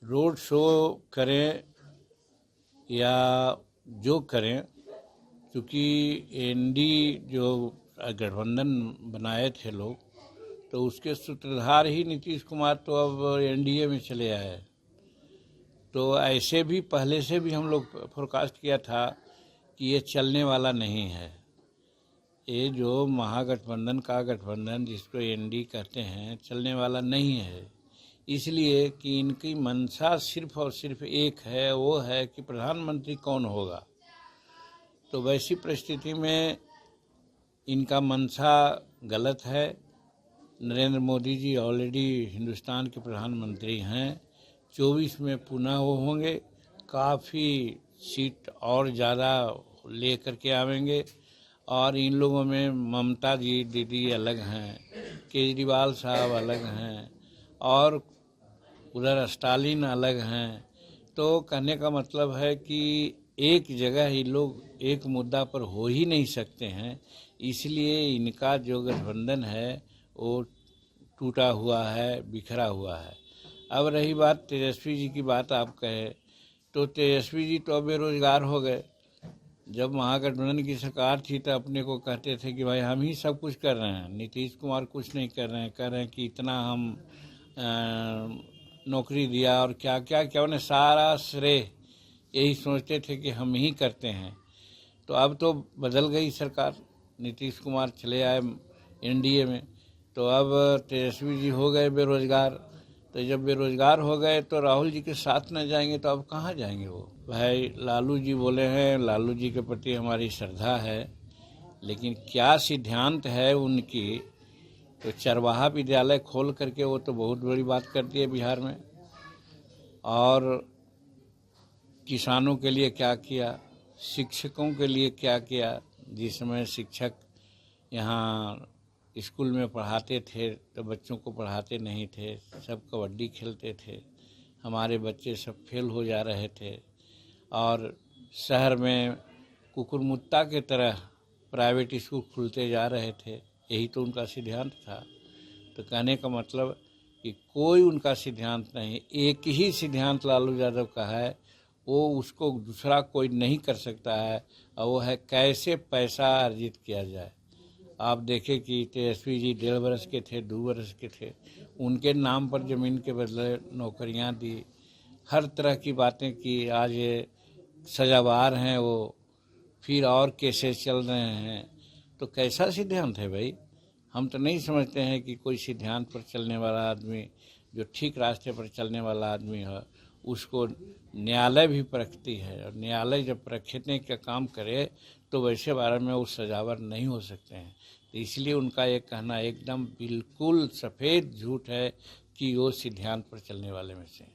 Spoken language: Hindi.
रोड शो करें या जो करें, क्योंकि एनडी जो गठबंधन बनाए थे लोग, तो उसके सूत्रधार ही नीतीश कुमार तो अब एनडीए में चले आए। तो ऐसे भी पहले से भी हम लोग फोरकास्ट किया था कि ये चलने वाला नहीं है। ये जो महागठबंधन का गठबंधन जिसको एनडी कहते हैं, चलने वाला नहीं है। इसलिए कि इनकी मंशा सिर्फ और सिर्फ एक है, वो है कि प्रधानमंत्री कौन होगा। तो वैसी परिस्थिति में इनका मंशा गलत है। नरेंद्र मोदी जी ऑलरेडी हिंदुस्तान के प्रधानमंत्री हैं। 24 में पुनः वो होंगे, काफ़ी सीट और ज़्यादा ले करके आवेंगे। और इन लोगों में ममता जी दीदी अलग हैं, केजरीवाल साहब अलग हैं, और उधर स्टालिन अलग हैं। तो कहने का मतलब है कि एक जगह ही लोग एक मुद्दा पर हो ही नहीं सकते हैं। इसलिए इनका जो गठबंधन है वो टूटा हुआ है, बिखरा हुआ है। अब रही बात तेजस्वी जी की बात, आप कहे तो तेजस्वी जी तो बेरोजगार हो गए। जब महागठबंधन की सरकार थी तो अपने को कहते थे कि भाई हम ही सब कुछ कर रहे हैं, नीतीश कुमार कुछ नहीं कर रहे हैं, कह रहे हैं कि इतना हम नौकरी दिया और क्या क्या क्या, उन्हें सारा श्रेय यही सोचते थे कि हम ही करते हैं। तो अब तो बदल गई सरकार, नीतीश कुमार चले आए एनडीए में, तो अब तेजस्वी जी हो गए बेरोजगार। तो जब बेरोजगार हो गए तो राहुल जी के साथ न जाएंगे तो अब कहाँ जाएंगे वो। भाई लालू जी बोले हैं, लालू जी के प्रति हमारी श्रद्धा है, लेकिन क्या सिद्धांत है उनकी। तो चरवाहा विद्यालय खोल करके वो तो बहुत बड़ी बात करती है बिहार में। और किसानों के लिए क्या किया, शिक्षकों के लिए क्या किया। जिस समय शिक्षक यहाँ स्कूल में पढ़ाते थे तो बच्चों को पढ़ाते नहीं थे, सब कबड्डी खेलते थे, हमारे बच्चे सब फेल हो जा रहे थे। और शहर में कुकुरमुत्ता के तरह प्राइवेट स्कूल खुलते जा रहे थे। यही तो उनका सिद्धांत था। तो कहने का मतलब कि कोई उनका सिद्धांत नहीं, एक ही सिद्धांत लालू यादव का है, वो उसको दूसरा कोई नहीं कर सकता है, और वो है कैसे पैसा अर्जित किया जाए। आप देखें कि तेजस्वी जी 1.5 वर्ष के थे, 2 वर्ष के थे, उनके नाम पर ज़मीन के बदले नौकरियां दी, हर तरह की बातें की। आज ये सजावार हैं वो, फिर और केसेस चल रहे हैं। तो कैसा सिद्धांत है भाई। हम तो नहीं समझते हैं कि कोई सिद्धांत पर चलने वाला आदमी, जो ठीक रास्ते पर चलने वाला आदमी है, उसको न्यायालय भी परखती है। और न्यायालय जब परखने का काम करे तो वैसे बारे में वो सजावर नहीं हो सकते हैं। तो इसलिए उनका ये कहना एकदम बिल्कुल सफ़ेद झूठ है कि वो सिद्धांत पर चलने वाले में से।